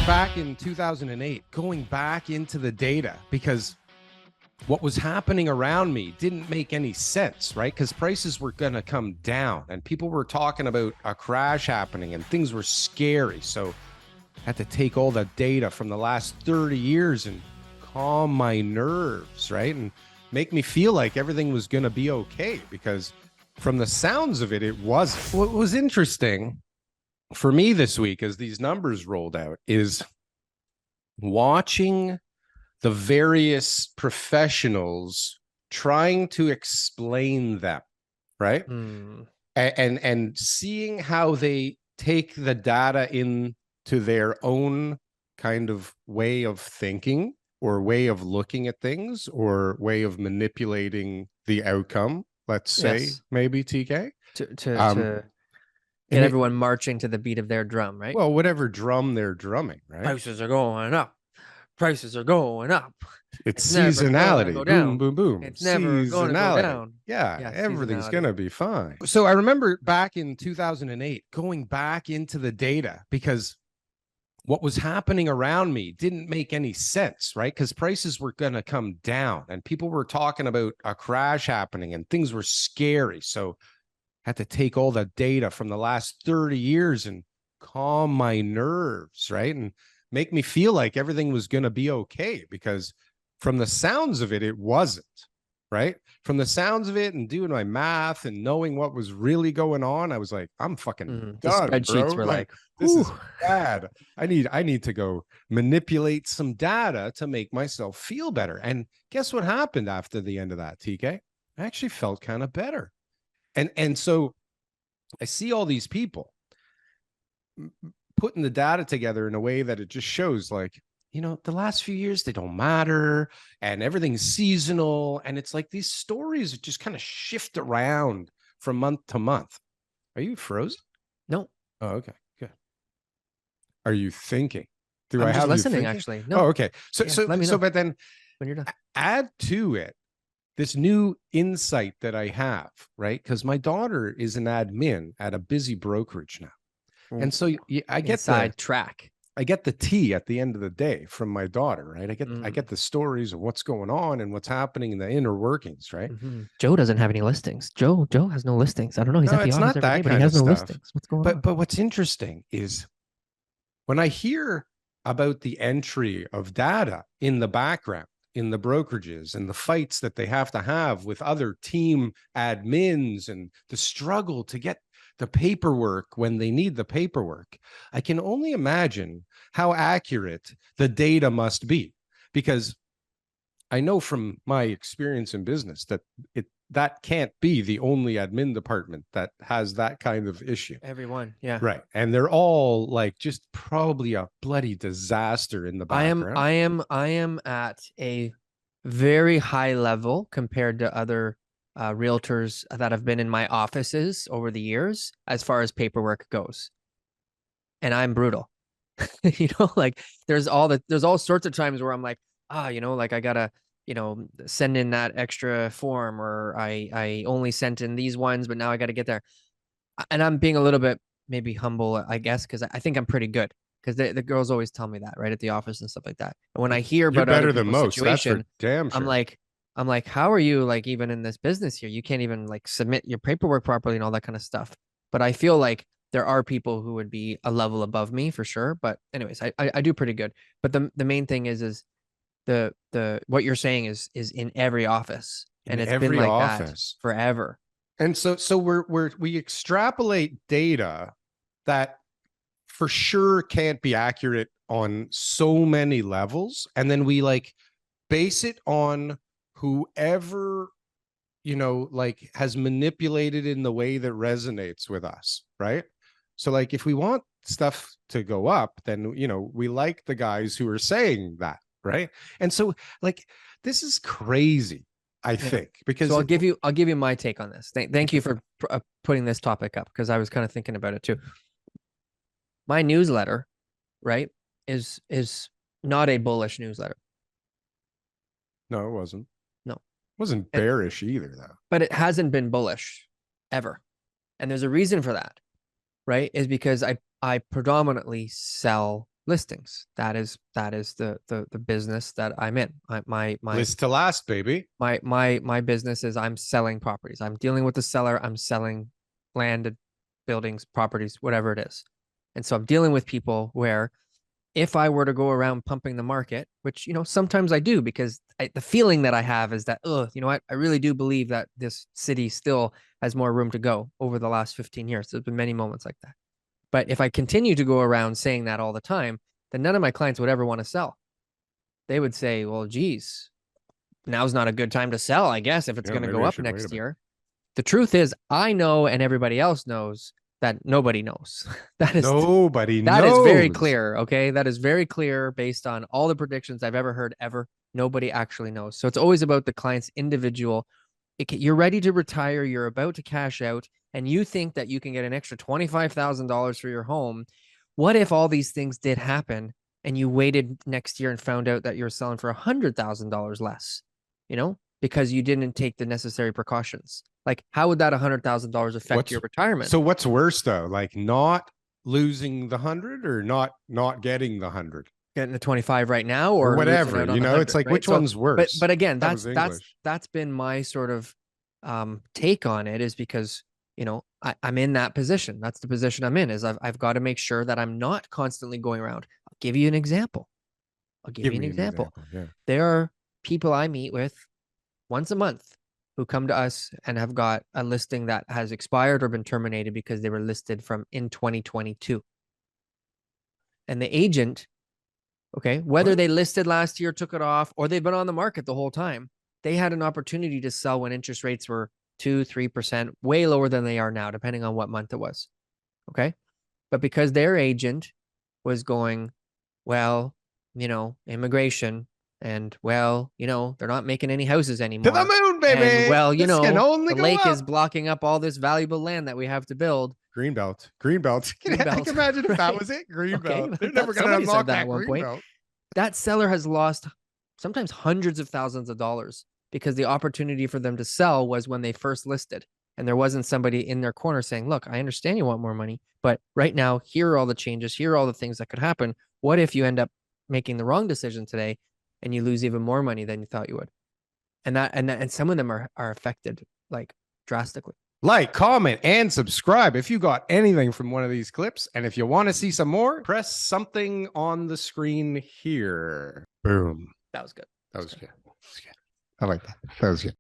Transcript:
back in 2008, going back into the data, because what was happening around me didn't make any sense, right? Because prices were going to come down and people were talking about a crash happening and things were scary. So I had to take all the data from the last 30 years and calm my nerves, right? And make me feel like everything was going to be okay, because from the sounds of it, it wasn't. What was interesting for me this week as these numbers rolled out is watching the various professionals trying to explain them, right? And seeing how they take the data into their own kind of way of thinking or way of looking at things or way of manipulating the outcome, let's say, Yes. maybe, TK. To get everyone marching to the beat of their drum, right? Well, whatever drum they're drumming, right? Prices are going up. Prices are going up. It's seasonality. Go boom, down. boom, boom. It's never going to go down. Yeah, everything's going to be fine. So I remember back in 2008, going back into the data, because what was happening around me didn't make any sense, right? Because prices were going to come down and people were talking about a crash happening and things were scary. So I had to take all the data from the last 30 years and calm my nerves, right? And make me feel like everything was going to be okay, because from the sounds of it, it wasn't, right? From the sounds of it and doing my math and knowing what was really going on, I was like, I'm fucking done, the spreadsheets bro. were like, this is bad. I need to go manipulate some data to make myself feel better. And guess what happened after the end of that, TK? I actually felt kind of better. And so I see all these people putting the data together in a way that it just shows, like, you know, the last few years, they don't matter and everything's seasonal. And it's like these stories just kind of shift around from month to month. Are you frozen? No. Oh, okay, good. Are you thinking? Do I'm I just have listening, you actually? No. Oh, okay. So, yeah, let me know but then when you're done. Add to it this new insight that I have, right? Because my daughter is an admin at a busy brokerage now. And so I get I get the tea at the end of the day from my daughter, right? I get the stories of what's going on and what's happening in the inner workings, right? Joe doesn't have any listings. Joe has no listings. I don't know. He's at the office every day, but he has no listings. What's going on? But what's interesting is when I hear about the entry of data in the background, in the brokerages and the fights that they have to have with other team admins and the struggle to get the paperwork when they need the paperwork, I can only imagine how accurate the data must be, because I know from my experience in business that that can't be the only admin department that has that kind of issue. Everyone, yeah. Right. And they're all like just probably a bloody disaster in the background. I am at a very high level compared to other realtors that have been in my offices over the years as far as paperwork goes. And I'm brutal. You know, like there's all sorts of times where I'm like, you know, like I gotta, you know, send in that extra form, or I only sent in these ones, but now I got to get there. And I'm being a little bit maybe humble, I guess, because I think I'm pretty good. Because the girls always tell me that, right, at the office and stuff like that. And when I hear about other people's situation, damn sure. I'm like, how are you, like, even in this business here? You can't even like submit your paperwork properly and all that kind of stuff. But I feel like there are people who would be a level above me for sure. But anyways, I do pretty good. But the main thing is the what you're saying is in every office, and it's been like that forever. And so we extrapolate data that for sure can't be accurate on so many levels, and then we like base it on whoever, you know, like has manipulated in the way that resonates with us, right? So like if we want stuff to go up, then, you know, we like the guys who are saying that, right? And so like this is crazy, I think, because so I'll give you my take on this. Thank you for putting this topic up, because I was kind of thinking about it too. My newsletter, right, is not a bullish newsletter. No, it wasn't. No, it wasn't bearish either, though. But it hasn't been bullish ever, and there's a reason for that, right? Is because I predominantly sell listings. That is the business that I'm in. My list to last, baby. My business is I'm selling properties. I'm dealing with the seller. I'm selling land, buildings, properties, whatever it is. And so I'm dealing with people where if I were to go around pumping the market, which, you know, sometimes I do, because the feeling that I have is that, you know what, I really do believe that this city still has more room to go over the last 15 years. There's been many moments like that. But if I continue to go around saying that all the time, then none of my clients would ever want to sell. They would say, well, geez, now's not a good time to sell, I guess, if it's going to go up next year. The truth is, I know, and everybody else knows, that nobody knows. That is very clear. Okay. That is very clear based on all the predictions I've ever heard ever. Nobody actually knows. So it's always about the client's individual. You're ready to retire. You're about to cash out, and you think that you can get an extra $25,000 for your home. What if all these things did happen and you waited next year and found out that you're selling for $100,000 less, you know, because you didn't take the necessary precautions? Like, how would that $100,000 affect your retirement? So what's worse though? Like not losing the 100 or not getting the 100? Getting the 25 right now or whatever, you know, it's like, right? Which one's worse? But again, that's been my sort of take on it, is because, you know, I'm in that position. That's the position I'm in, is I've got to make sure that I'm not constantly going around. I'll give you an example. Yeah. There are people I meet with once a month who come to us and have got a listing that has expired or been terminated because they were listed from in 2022. And the agent, okay, whether they listed last year, took it off, or they've been on the market the whole time, they had an opportunity to sell when interest rates were 2-3%, way lower than they are now, depending on what month it was. Okay. But because their agent was going, well, you know, immigration, and well, you know, they're not making any houses anymore. To the moon, baby. And, well, you know, the lake is blocking up all this valuable land that we have to build. Greenbelt. I can imagine if that was it. Greenbelt. They're never going to unlock that at one point. That seller has lost sometimes hundreds of thousands of dollars because the opportunity for them to sell was when they first listed. And there wasn't somebody in their corner saying, look, I understand you want more money, but right now, here are all the changes. Here are all the things that could happen. What if you end up making the wrong decision today and you lose even more money than you thought you would? And some of them are affected like drastically. Like, comment, and subscribe if you got anything from one of these clips. And if you want to see some more, press something on the screen here. Boom. That was good. That was good. I like that. That was good.